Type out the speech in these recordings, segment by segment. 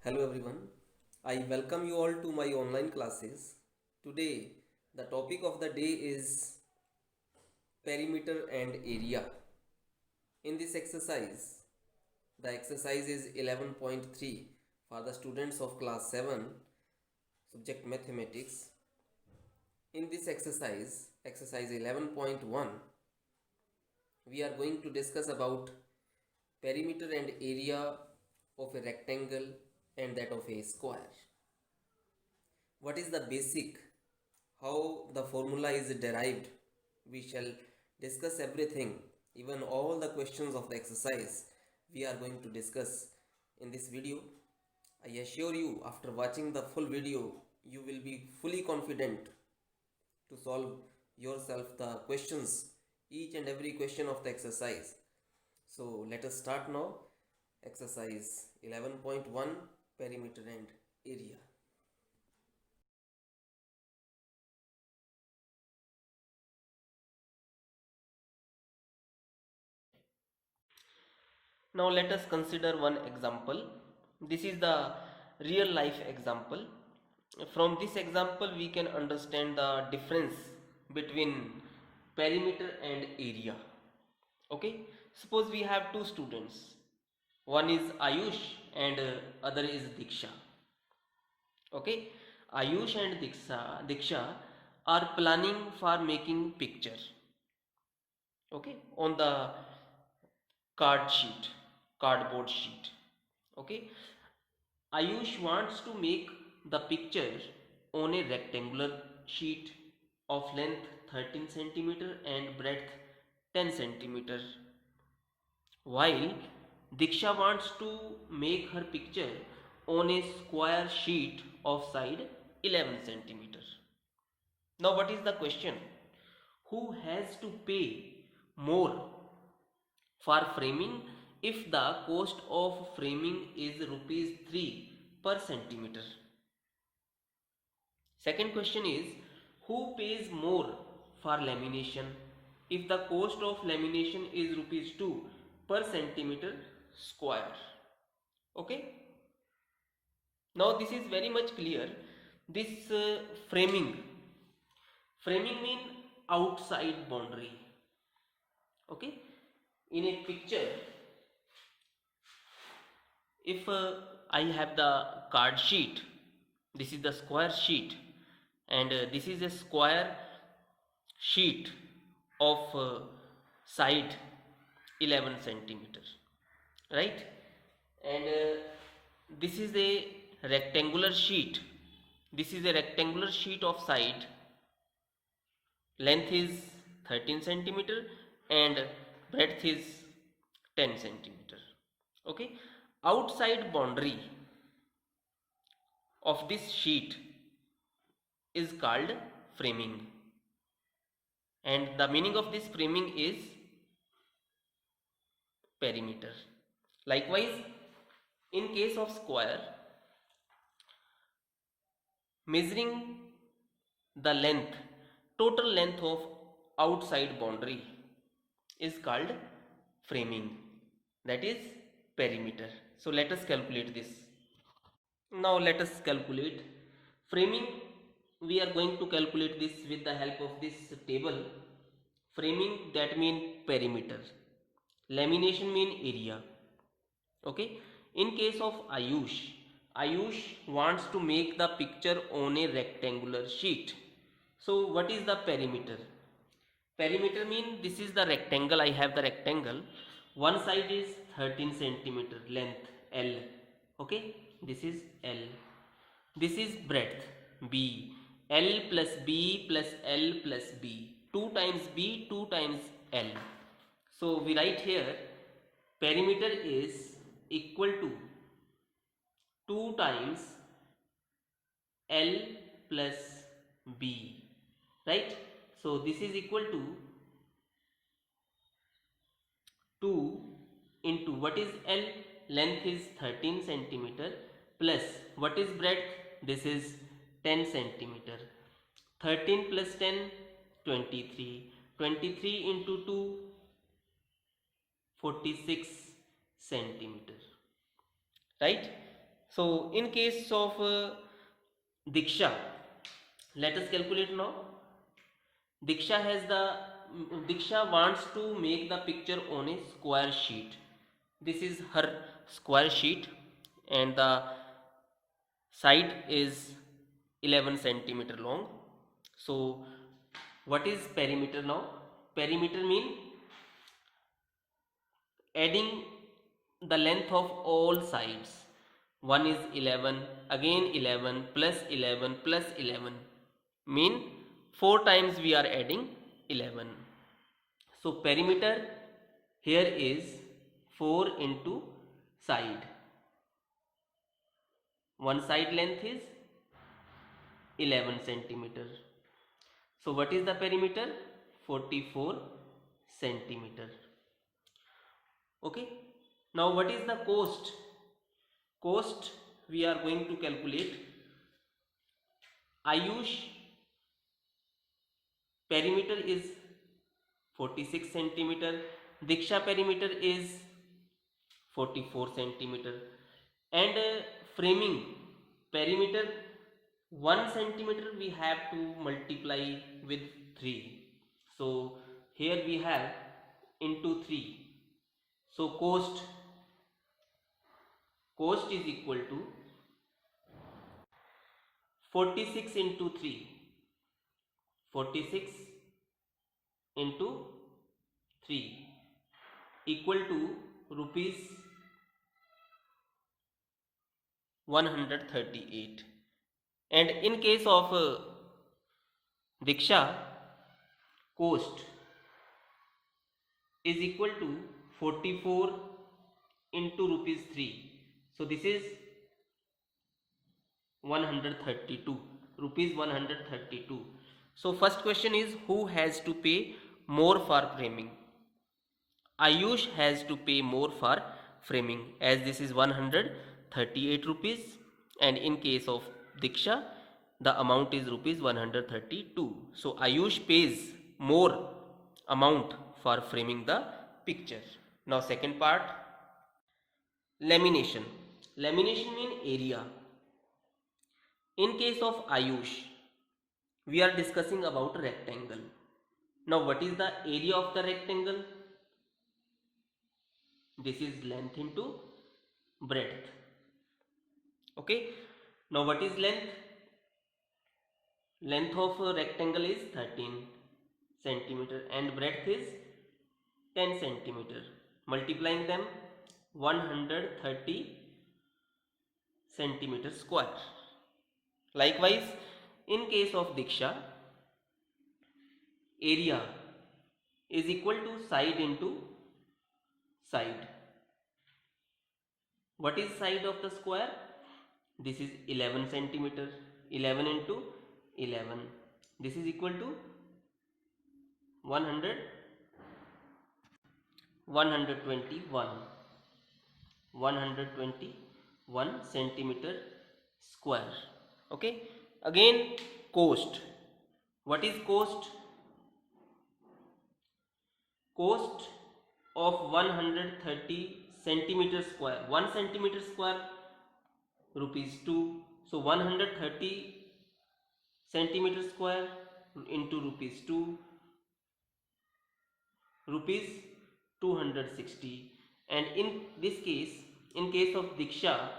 Hello everyone. I welcome you all to my online classes. Today, the topic of the day is perimeter and area. In this exercise, the exercise is 11.3 for the students of class 7, subject mathematics. In this exercise 11.1, we are going to discuss about perimeter and area of a rectangle and that of a square. What is the basic, how the formula is derived? We shall discuss everything, even all the questions of the exercise we are going to discuss in this video. I assure you, after watching the full video, you will be fully confident to solve yourself the questions, each and every question of the exercise. So let us start now. Exercise 11.1, perimeter and area. Now let us consider one example. This is the real life example. From this example we can understand the difference between perimeter and area. Okay, suppose we have two students. One is Ayush and other is Diksha. Okay, Ayush and Diksha are planning for making picture. Okay, on the cardboard sheet. Okay, Ayush wants to make the picture on a rectangular sheet of length 13 centimeter and breadth 10 centimeter, while Diksha wants to make her picture on a square sheet of side 11 centimeter. Now what is the question? Who has to pay more for framing if the cost of framing is rupees 3 per centimeter? Second question is, who pays more for lamination if the cost of lamination is rupees 2 per centimeter square? Okay. Now this is very much clear. This framing mean outside boundary. Okay. In a picture, if I have the card sheet, this is the square sheet, and this is a square sheet of side 11 centimeter, right? And this is a rectangular sheet. This is a rectangular sheet of side, length is 13 centimeter and breadth is 10 centimeter. Okay, outside boundary of this sheet is called framing, and the meaning of this framing is perimeter. Likewise, in case of square, measuring the length, total length of outside boundary is called framing, that is perimeter. So let us calculate this. Now let us calculate framing. We are going to calculate this with the help of this table. Framing, that mean perimeter, lamination mean area. Okay, in case of Ayush wants to make the picture on a rectangular sheet. So what is the perimeter? Perimeter mean, this is the rectangle. I have the rectangle. One side is 13 centimeter length, L. Okay, this is L. This is breadth, B. L plus B plus L plus B, 2 times B, 2 times L. So we write here perimeter is equal to 2 times L plus B, right? So this is equal to 2 into what is L, length is 13 centimeter, plus what is breadth, this is 10 centimeter. 13 plus 10, 23. 23 into 2, 46 centimeter, right? So in case of Diksha, let us calculate now. Diksha has the Diksha wants to make the picture on a square sheet. This is her square sheet and the side is 11 centimeter long. So what is perimeter now? Perimeter mean adding the length of all sides. One is 11, again 11 plus 11 plus 11 mean 4 times we are adding 11. So perimeter here is 4 into side. One side length is 11 centimeter. So what is the perimeter? 44 centimeter. Okay. Now what is the cost? Cost we are going to calculate. Ayush perimeter is 46 centimeter. Diksha perimeter is 44 centimeter. And framing perimeter 1 centimeter we have to multiply with 3. So here we have into 3. So cost is equal to 46 into 3. 46 into 3 equal to rupees 138. And in case of Diksha, cost is equal to 44 into rupees 3. So this is 132 rupees 132. So first question is, who has to pay more for framing? Ayush has to pay more for framing, as this is 138 rupees, and in case of Diksha the amount is rupees 132. So Ayush pays more amount for framing the picture. Now second part, lamination. Lamination mean area. In case of Ayush, we are discussing about rectangle. Now what is the area of the rectangle? This is length into breadth. Okay. Now what is length? Length of a rectangle is 13 centimeter and breadth is 10 centimeter. Multiplying them, 130 centimeter square. Likewise, in case of Diksha, area is equal to side into side. What is side of the square? This is 11 centimeter. 11 into 11. This is equal to 121 centimeter square. Okay. Again, cost. What is cost? Cost of 130 centimeter square. 1 centimeter square rupees 2. So 130 centimeter square into rupees 2, rupees 260. And in this case, in case of Diksha,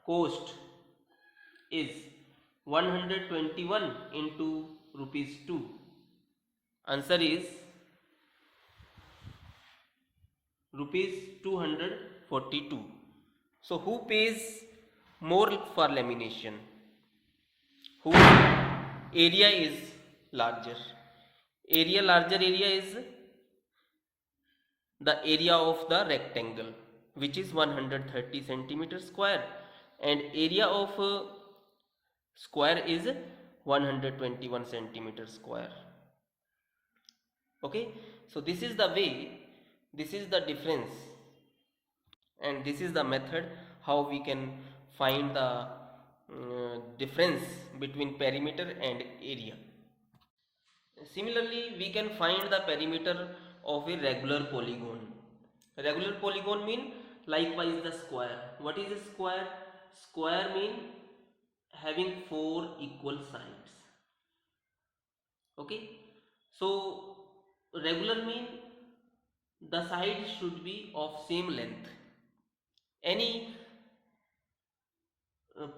cost is 121 into rupees 2. Answer is rupees 242. So who pays more for lamination? Whose area is larger? Larger area is the area of the rectangle, which is 130 centimeter square, and area of square is 121 centimeter square. Okay. So this is the way, this is the difference, and this is the method how we can find the difference between perimeter and area. Similarly, we can find the perimeter of a regular polygon. Regular polygon mean likewise the square. What is a square? square mean having four equal sides. Okay, so regular mean the sides should be of same length. Any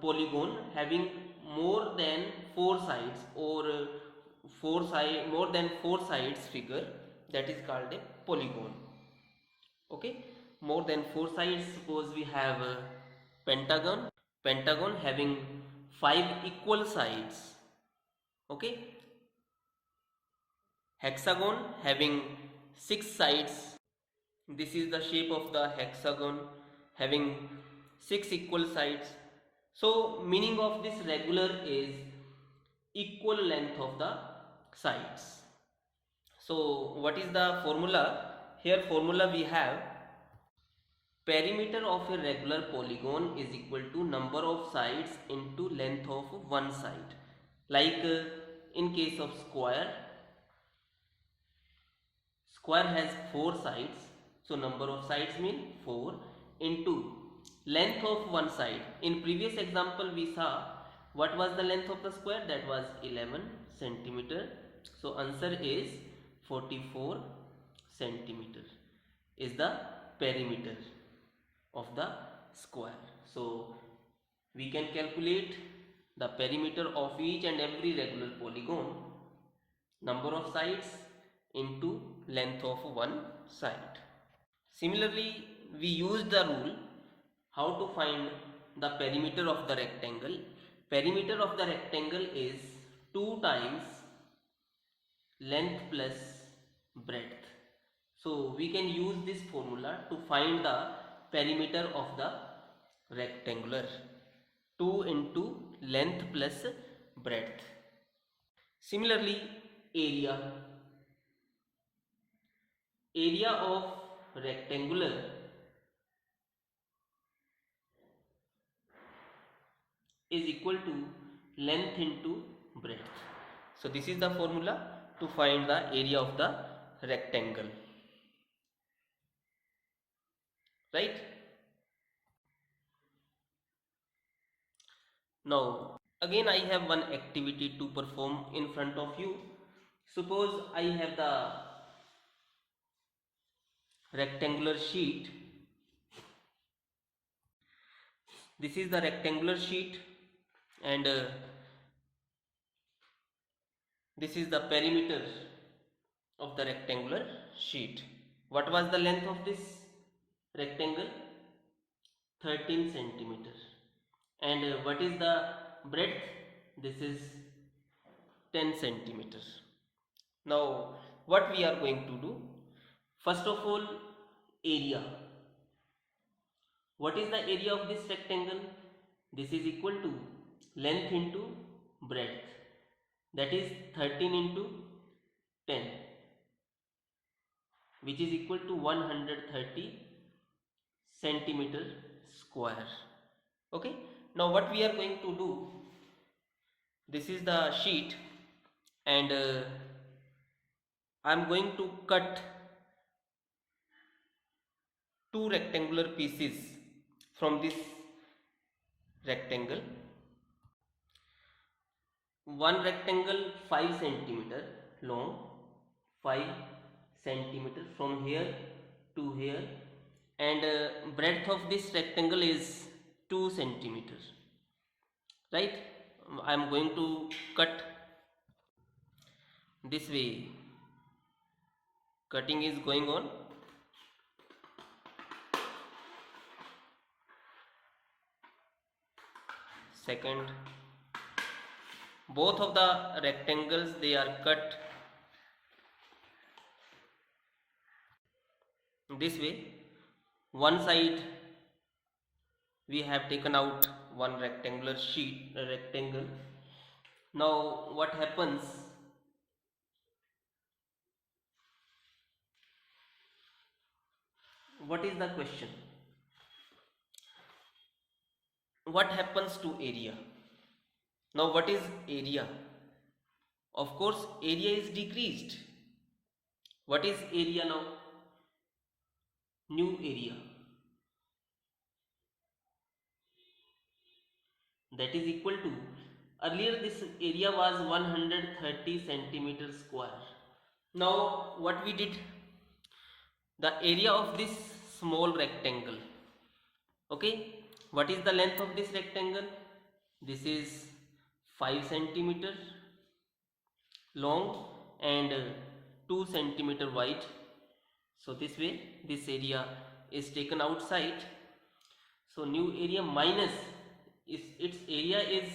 polygon having more than four sides, or more than four sides figure, that is called a polygon. Okay, more than four sides, suppose we have a pentagon having five equal sides. Okay, hexagon having six sides. This is the shape of the hexagon having six equal sides. So meaning of this regular is equal length of the sides. So what is the formula? Here formula we have perimeter of a regular polygon is equal to number of sides into length of one side. Like in case of square has four sides, so number of sides mean 4 into length of one side. In previous example we saw what was the length of the square, that was 11 centimeter. So answer is 44 centimeter is the perimeter of the square. So we can calculate the perimeter of each and every regular polygon, number of sides into length of one side. Similarly, we use the rule how to find the perimeter of the rectangle. Perimeter of the rectangle is 2 times length plus breadth. So we can use this formula to find the perimeter of the rectangular. 2 into length plus breadth. Similarly, area of rectangular is equal to length into breadth. So this is the formula to find the area of the rectangle, right? Now again I have one activity to perform in front of you. Suppose I have the rectangular sheet. This is the rectangular sheet, and this is the perimeter of the rectangular sheet. What was the length of this rectangle? 13 centimeter. And what is the breadth? This is 10 centimeters. Now what we are going to do? First of all, area. What is the area of this rectangle? This is equal to length into breadth, that is 13 into 10, which is equal to 130 centimeter square. Okay, now what we are going to do, this is the sheet, and I am going to cut two rectangular pieces from this rectangle. One rectangle 5 centimeter long, 5 centimeter from here to here, and breadth of this rectangle is 2 centimeters, right? I am going to cut this way. Cutting is going on. Second, both of the rectangles, they are cut this way. One side we have taken out one rectangular sheet, a rectangle. Now what happens? What is the question? What happens to area? Now what is area? Of course area is decreased. What is area now? New area. that is equal to, earlier this area was 130 centimeter square. Now what we did, the area of this small rectangle, okay, what is the length of this rectangle? This is 5 centimeter long and 2 centimeter wide. So this way this area is taken outside. So new area minus is its area is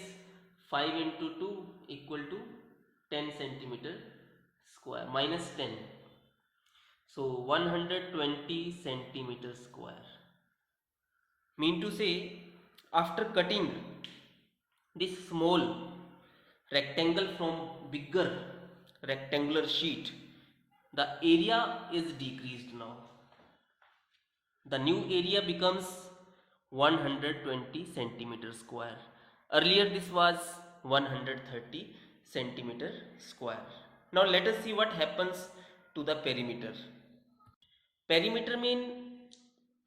5 into 2 equal to 10 centimeter square minus 10. So 120 centimeter square. Mean to say, after cutting this small rectangle from bigger rectangular sheet, the area is decreased now. The new area becomes 120 centimeter square. Earlier this was 130 centimeter square. Now let us see what happens to the perimeter. Perimeter mean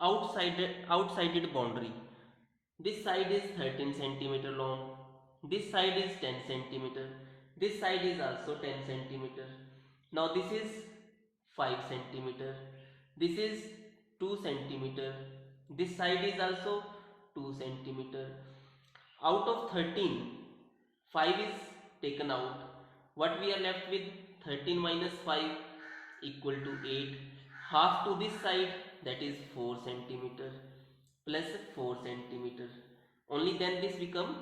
outsided boundary. This side is 13 centimeter long, this side is 10 centimeter, this side is also 10 centimeter. Now this is 5 centimeter, this is 2 centimeter, this side is also 2 centimeter. Out of 13, 5 is taken out. What we are left with? 13 minus 5 equal to 8. Half to this side, that is 4 centimeter plus 4 centimeter. Only then this become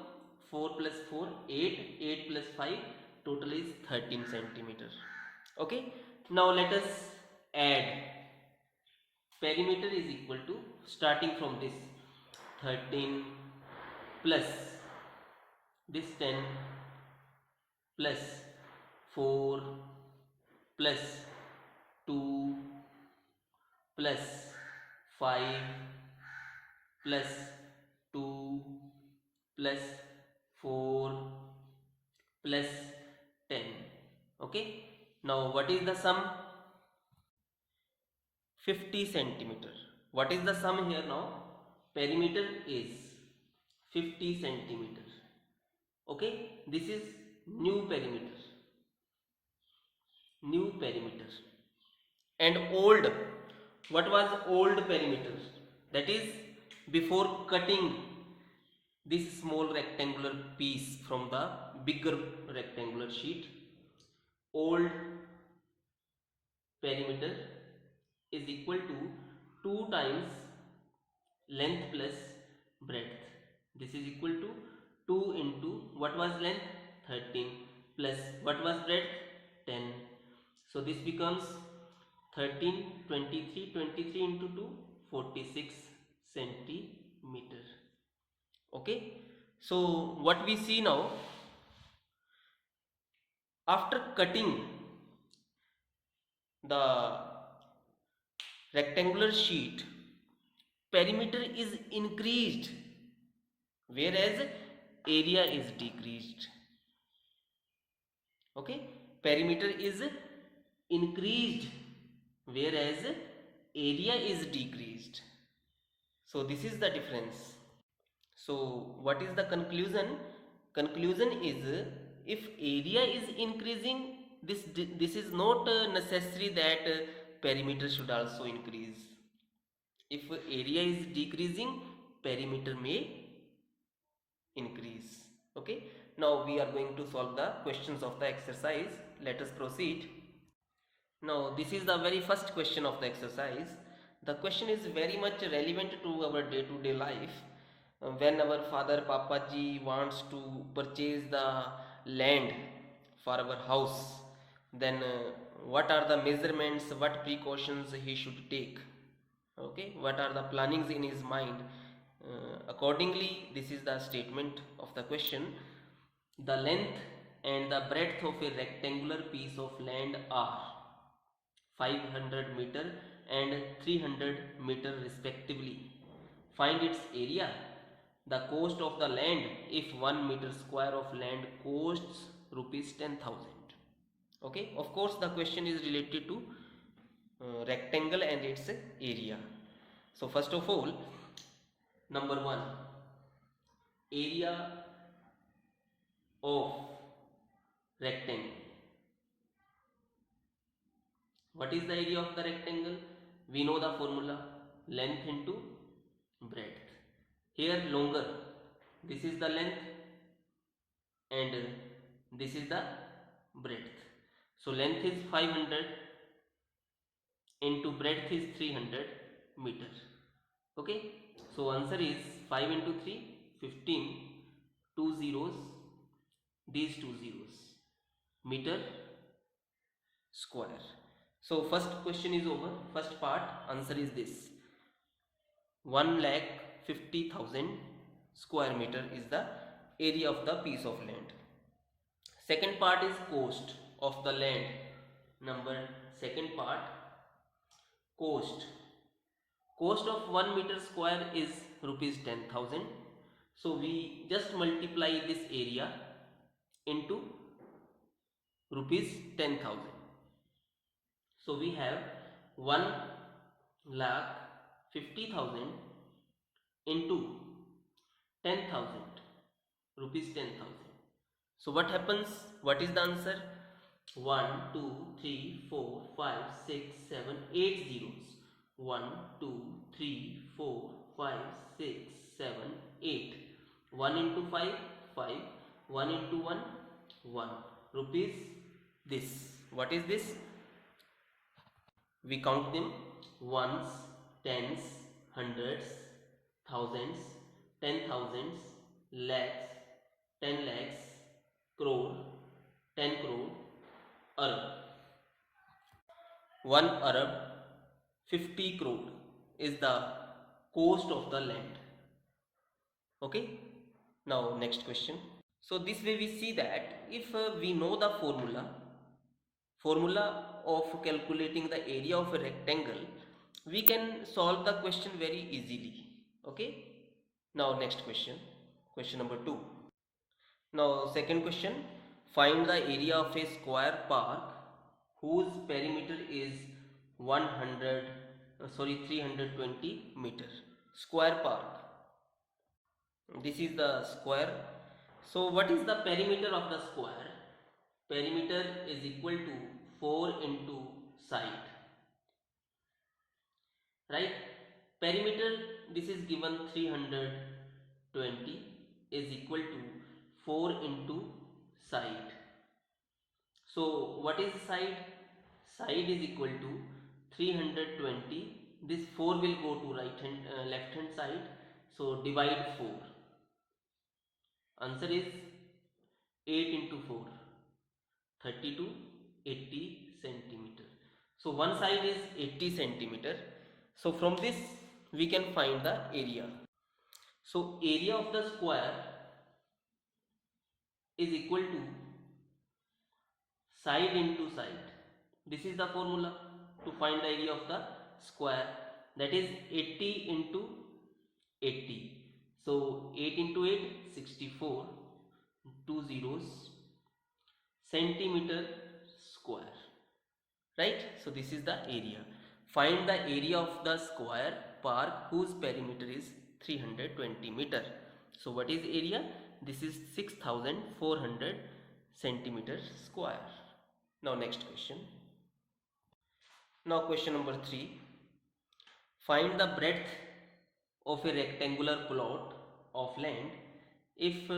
4 plus 4 8, 8 plus 5 total is 13 centimeter. Okay, now let us add. Perimeter is equal to, starting from this 13 plus this 10 plus 4 plus 2 plus 5 plus 2 plus 4 plus 10. Okay, now what is the sum? 50 centimeter. What is the sum here now? Perimeter is 50 centimeter. Okay, this is new perimeter. New perimeter. And old, what was old perimeter? That is before cutting this small rectangular piece from the bigger rectangular sheet. Old perimeter is equal to 2 times length plus breadth. This is equal to 2 into what was length? 13 plus what was breadth? 10. So this becomes 13, 23, 23 into 2, 46 centimeter. Okay, so what we see now, after cutting the rectangular sheet, perimeter is increased whereas area is decreased. Okay, perimeter is increased whereas area is decreased. So this is the difference. So what is the conclusion? Conclusion is, if area is increasing, this is not necessary that perimeter should also increase. If area is decreasing, perimeter may increase. Okay, now we are going to solve the questions of the exercise. Let us proceed. Now this is the very first question of the exercise. The question is very much relevant to our day-to-day life. When our father Papa ji wants to purchase the land for our house, then what are the measurements, what precautions he should take? Okay, what are the plannings in his mind? Accordingly, this is the statement of the question. The length and the breadth of a rectangular piece of land are 500 meter and 300 meter respectively. Find its area. The cost of the land if 1 meter square of land costs rupees 10,000. Okay, of course the question is related to rectangle and its area. So first of all, number 1, area of rectangle. What is the area of the rectangle? We know the formula, length into breadth. Here longer, this is the length and this is the breadth. So length is 500 into breadth is 300 meter. Okay, so answer is 5 into 3, 15, 2 zeros, these 2 zeros, meter square. So first question is over. First part answer is this, 1,50,000 square meter is the area of the piece of land. Second part is cost of the land. Second part, cost. Cost of 1 meter square is rupees 10,000. So we just multiply this area into rupees 10,000. So we have 1,50,000 into 10,000, rupees 10,000. So what happens? What is the answer? 1, 2, 3, 4, 5, 6, 7, 8 zeros. 1, 2, 3, 4, 5, 6, 7, 8. 1 into 5, 5. 1 into 1, 1. Rupees this. What is this? We count them: ones, tens, hundreds, thousands, 10,000s, lakhs, 10 lakhs, crore, 10 crore, arab. 1 arab, 50 crore is the cost of the land. Okay, now next question. So this way we see that if we know the formula of calculating the area of a rectangle, we can solve the question very easily. Okay, now next question, question number 2. Now second question, find the area of a square park whose perimeter is 320 meter. Square park, this is the square. So what is the perimeter of the square? Perimeter is equal to 4 into side, right? Perimeter, this is given 320 is equal to 4 into side. So what is side? Side is equal to 320. This 4 will go to left hand side, so divide 4. Answer is 8 into 4, 32, 80 centimeter. So one side is 80 centimeter. So from this we can find the area. So area of the square is equal to side into side. This is the formula to find the area of the square, that is 80 into 80. So 8 into 8, 64, 2 zeros, centimeter square, right? So this is the area. Find the area of the square park whose perimeter is 320 meter. So what is area? This is 6400 centimeter square. Now next question. Now question number 3. Find the breadth of a rectangular plot of land if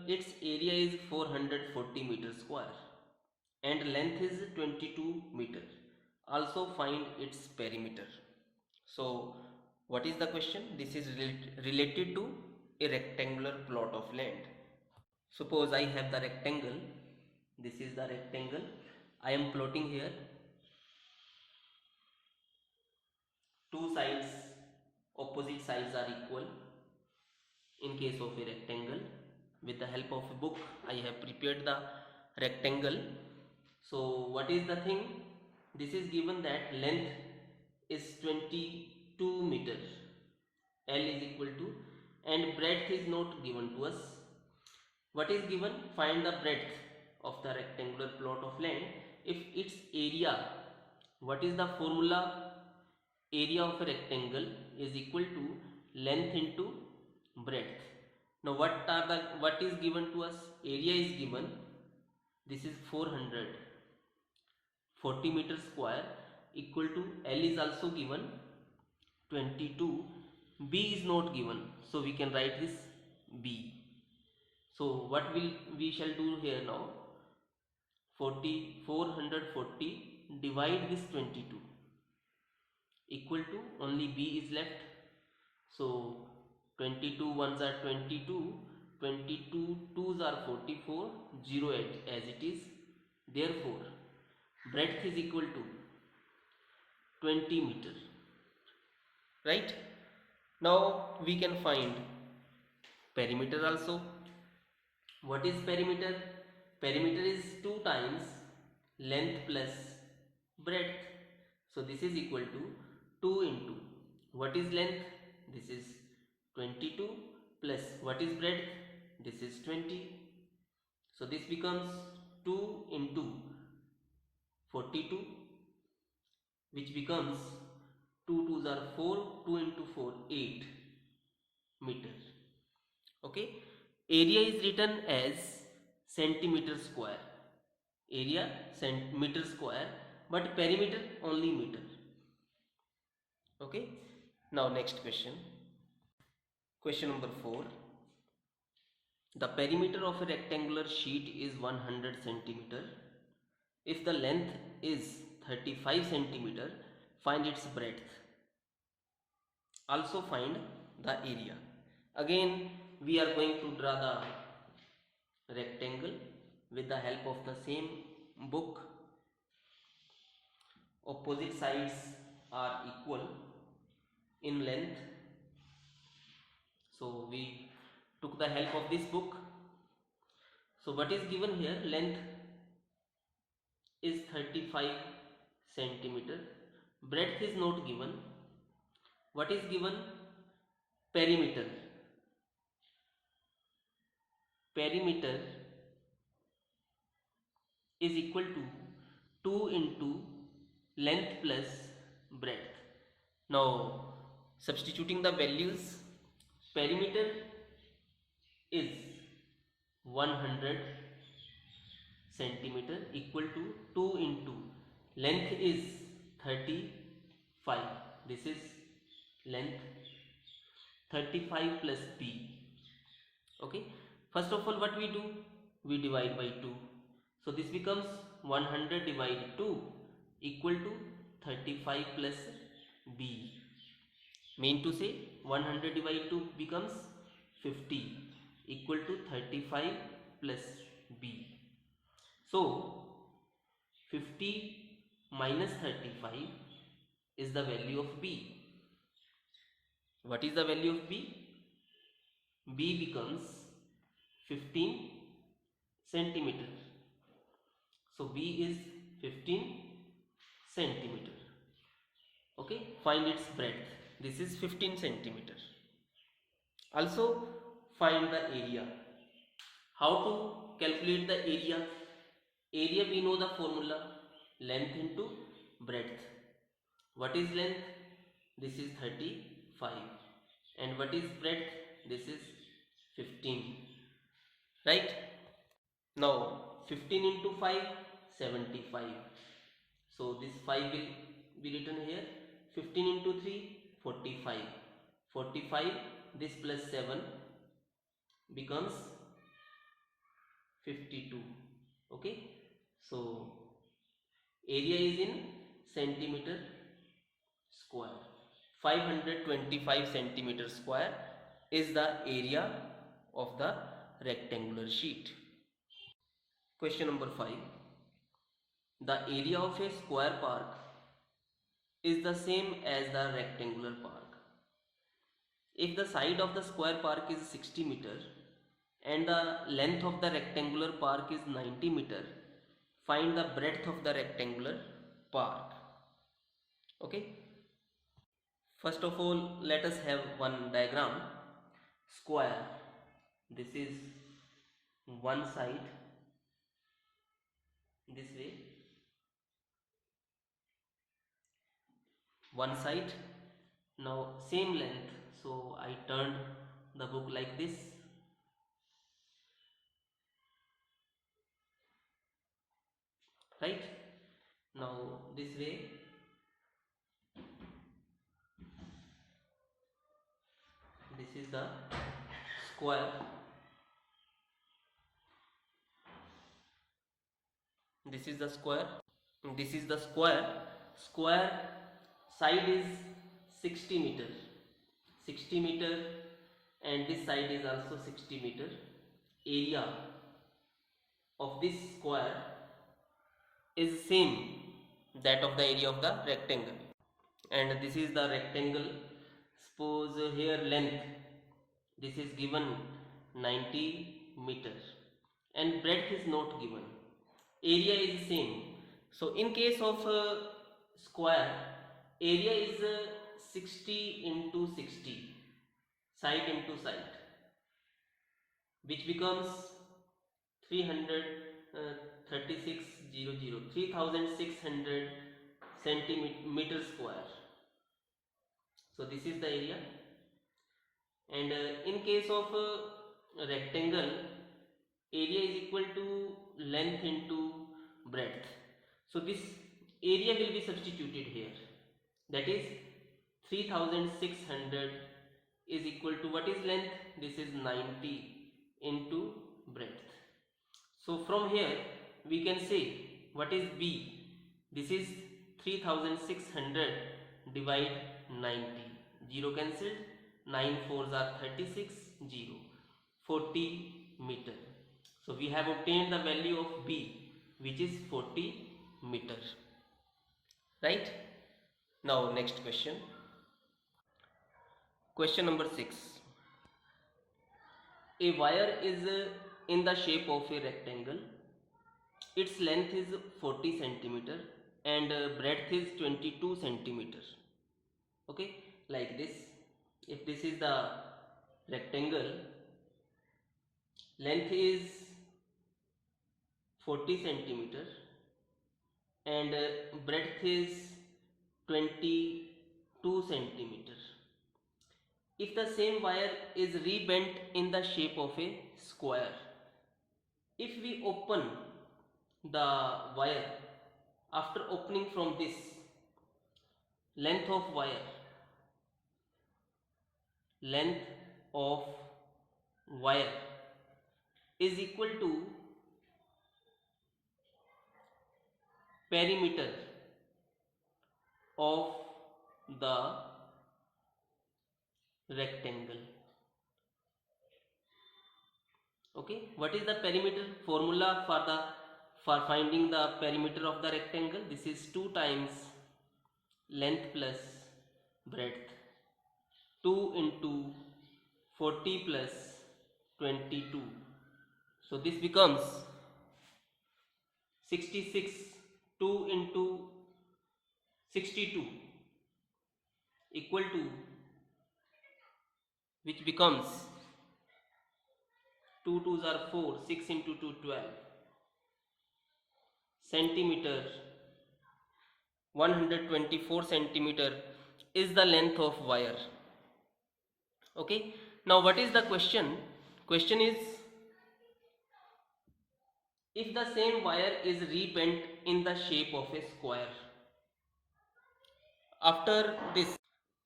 its area is 440 meters square and length is 22 meter. Also find its perimeter. So what is the question? This is related to a rectangular plot of land. Suppose I have the rectangle. This is the rectangle I am plotting here. Two sides, opposite sides are equal in case of a rectangle. With the help of a book I have prepared the rectangle. So what is the thing? This is given that length is 22 meter, L is equal to, and breadth is not given to us. What is given? Find the breadth of the rectangular plot of land if its area, what is the formula? Area of a rectangle is equal to length into breadth. Now what is given to us? Area is given. This is 440 meter square equal to L is also given 22. B is not given, so we can write this B. So what will we shall do here now? 440 divide this 22 equal to, only B is left. So 22 ones are 22, 22 twos are 44, 0 as it is. Therefore breadth is equal to 20 meter, right? Now we can find perimeter also. What is perimeter? Perimeter is 2 times length plus breadth. So this is equal to 2 into what is length? This is 22 plus what is breadth? This is 20. So this becomes 2 into 42, which becomes 2 twos are 4, 2 into 4 8 meters. Okay, area is written as centimeter square. Area centimeter square, but perimeter only meter. Okay, now next question. Question number 4. The perimeter of a rectangular sheet is 100 centimeter. If the length is 35 centimeter, find its breadth. Also find the area. Again we are going to draw the rectangle with the help of the same book. Opposite sides are equal in length, so we took the help of this book. So what is given here? Length is 35 centimeter, breadth is not given. What is given? Perimeter. Perimeter is equal to 2 into length plus breadth. Now substituting the values, perimeter is 100 centimeter equal to 2 into length is 35. This is length 35 plus b. Okay, first of all what we do? We divide by 2. So this becomes 100 divided 2 equal to 35 plus b. Mean to say 100 divided 2 becomes 50 equal to 35 plus b. So 50 minus 35 is the value of b. What is the value of b? B becomes 15 centimeter. So b is 15 centimeter. Okay, find its breadth. This is 15 centimeter. Also find the area. How to calculate the area? Area we know the formula, length into breadth. What is length? This is 35. And what is breadth? This is 15. Right? Now 15 into 5, 75. So this 5 will be written here. 15 into 3, 45. 45, this plus 7 becomes 52. Okay, so area is in centimeter square. 525 centimeter square is the area of the rectangular sheet. Question number 5. The area of a square park is the same as the rectangular park. If the side of the square park is 60 meter and the length of the rectangular park is 90 meter, find the breadth of the rectangular park. Okay, first of all let us have one diagram. Square, this is one side, this way one side. Now same length, so I turned the book like this. right? Now this way, this is the square, this is the square, this is the square. Square side is 60 meter, 60 meter, and this side is also 60 meter. Area of this square is same that of the area of the rectangle, and this is the rectangle. Suppose here length, this is given 90 meter, and breadth is not given, area is same. So in case of square, area is 60 into 60, side into side, which becomes 3600 centimeter square. So this is the area. And in case of rectangle, area is equal to length into breadth. So this area will be substituted here, that is 3600 is equal to, what is length, this is 90 into breadth. So from here we can say what is B, this is 3600 divide 90, 0 cancelled, 9 4s are 36, 0, 40 meter. So we have obtained the value of B, which is 40 meter, right? Now next question, question number 6. A wire is in the shape of a rectangle. Its length is 40 centimeter and breadth is 22 centimeter. Okay, like this. If this is the rectangle, length is 40 centimeter and breadth is 22 centimeter. If the same wire is rebent in the shape of a square, if we open the wire, after opening from this, length of wire, length of wire is equal to perimeter of the rectangle. Okay, what is the perimeter? Formula for finding the perimeter of the rectangle, this is 2 times length plus breadth, 2 into 40 plus 22, so this becomes 66, 2 into 62 equal to, which becomes 2 2s are 4, 6 into 2 12 centimeter, 124 centimeter is the length of wire. Okay, now what is the question? Question is, if the same wire is rebent in the shape of a square, after this,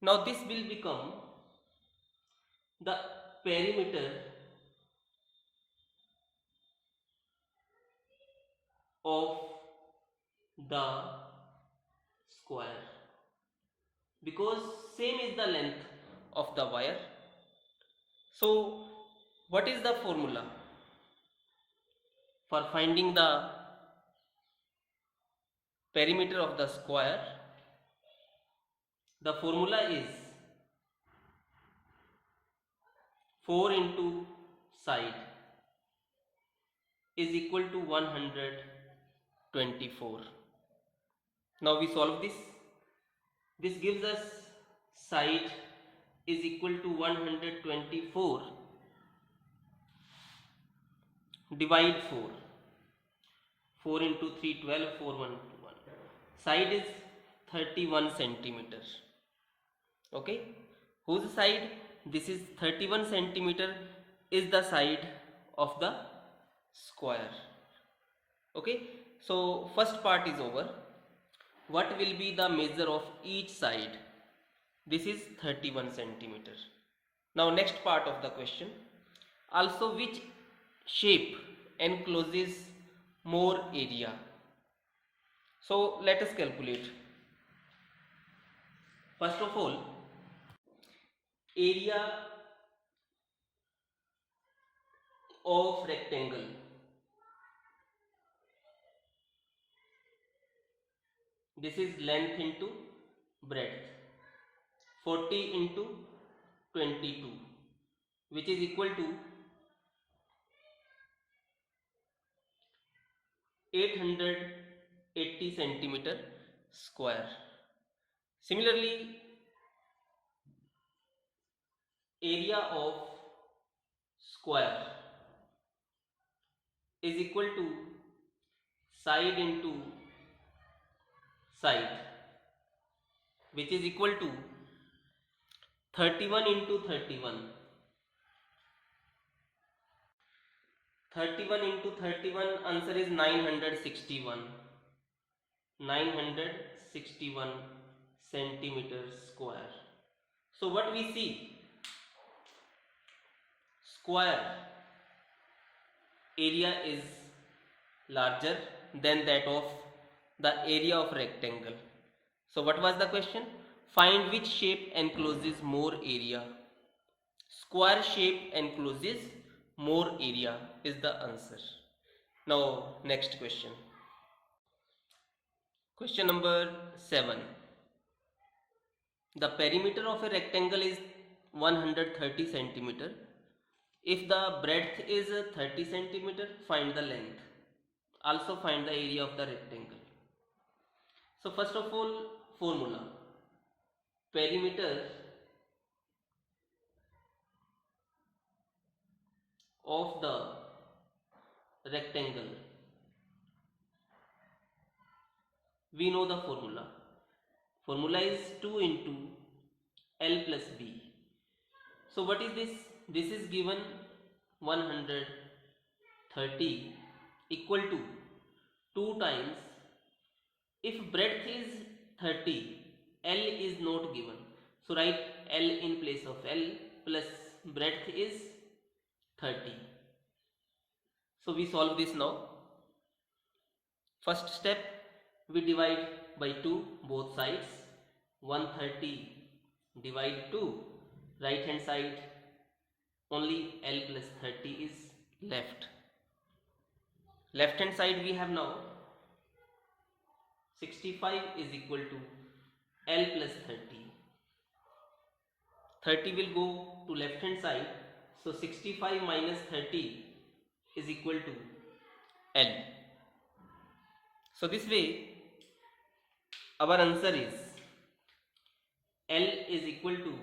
now this will become the perimeter of the square, because same is the length of the wire. So what is the formula for finding the perimeter of the square? The formula is 4 into side is equal to 124. Now we solve this. This gives us side is equal to 124 divide 4. 4 into 3 12, 4 1 1. Side is 31 centimeter. Okay, whose side? This is 31 centimeter is the side of the square. Okay, So first part is over. What will be the measure of each side? This is 31 centimeter. Now next part of the question. Also, which shape encloses more area? So let us calculate. First of all, area of rectangle. This is length into breadth. 40 into 22, which is equal to 880 centimeter square. Similarly, area of square is equal to side into side, which is equal to 31 into 31. 31 into 31, answer is 961. 961 centimeters square. So what we see, square area is larger than that of the area of rectangle. So what was the question? Find which shape encloses more area. Square shape encloses more area is the answer. Now next question. Question number 7. The perimeter of a rectangle is 130 centimeter. If the breadth is 30 centimeter, find the length. Also find the area of the rectangle. So first of all, formula. Perimeter of the rectangle. We know the formula. Formula is 2 into L plus B. So what is this? This is given 130 equal to 2 times. If breadth is 30, L is not given. So write L in place of L plus breadth is 30. So we solve this now. First step, we divide by 2 both sides. 130 divide 2. Right hand side only L plus 30 is left. Left hand side we have now 65 is equal to L plus 30. 30 will go to left hand side. So 65 minus 30 is equal to L. So this way our answer is L is equal to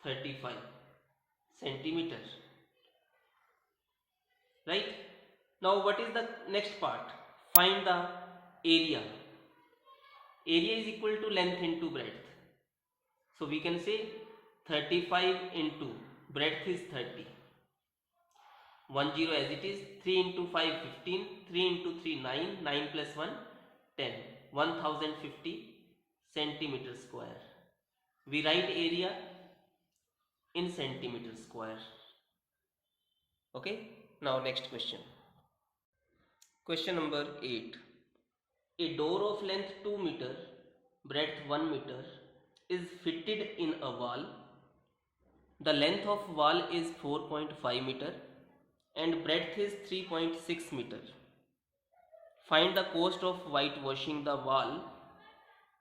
35 centimeter. Right? Now what is the next part? Find the area. Area is equal to length into breadth. So we can say 35 into breadth is 30. 10 as it is. 3 into 5 15. 3 into 3 9. 9 plus 1 10. 1050 centimeter square. We write area in centimeter square. Okay. Now next question. Question number 8. A door of length 2 meter, breadth 1 meter is fitted in a wall. The length of wall is 4.5 meter and breadth is 3.6 meter. Find the cost of whitewashing the wall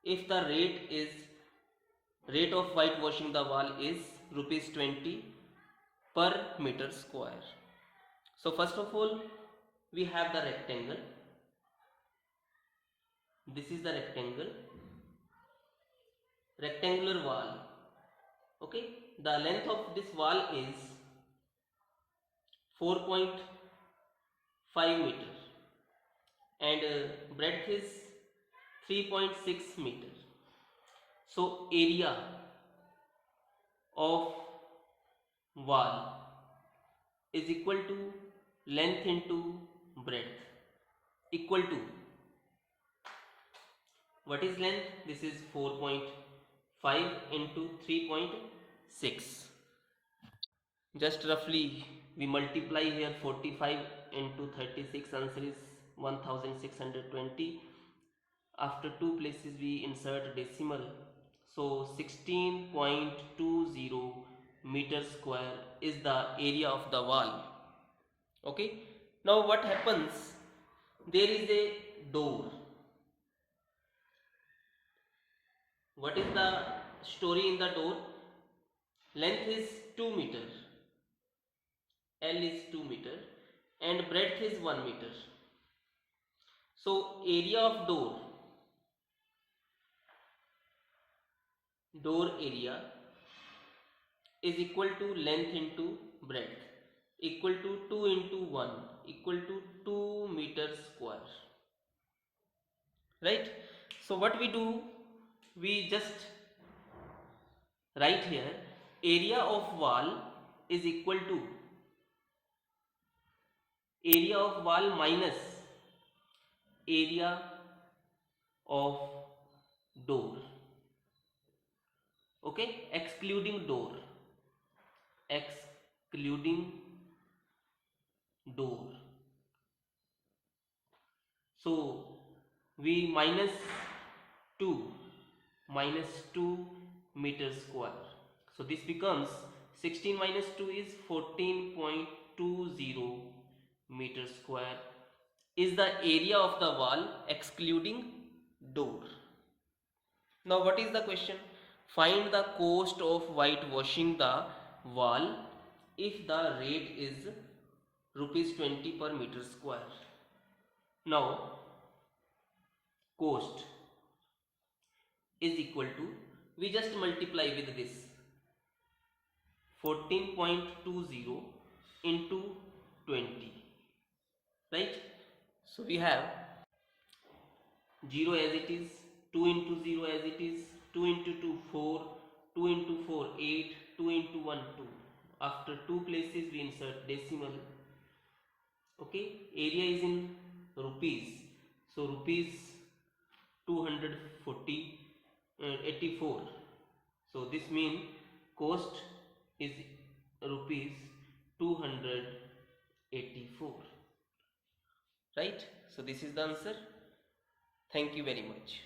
if the rate of whitewashing the wall is rupees 20 per meter square. So first of all, we have the rectangle. This is the rectangular wall. Okay, the length of this wall is 4.5 meter and breadth is 3.6 meter. So area of wall is equal to length into breadth. equal to, what is length? This is 4.5 into 3.6. Just roughly we multiply here 45 into 36, answer is 1620. After two places we insert decimal, so 16.20 meter square is the area of the wall. Okay, now what happens, there is a door. What is the story in the door? Length is 2 meter, L is 2 meter, and breadth is 1 meter. So area of door area is equal to length into breadth, equal to 2 into 1, equal to 2 meters square, right? So what we do, we just write here area of wall is equal to area of wall minus area of door. Okay, excluding door, excluding door. So we minus 2 meters square. So this becomes 16 minus 2 is 14.20 meters square is the area of the wall excluding door. Now what is the question? Find the cost of whitewashing the wall if the rate is ₹20 per meter square. Now cost is equal to, we just multiply with this 14.20 into 20, right? So we have 0 as it is, 2 into 0 as it is, 2 into 2 4, 2 into 4 8, 2 into 1 2. After two places we insert decimal. Okay, area is in rupees, so rupees 284. So this means cost is rupees 284, right? So this is the answer. Thank you very much.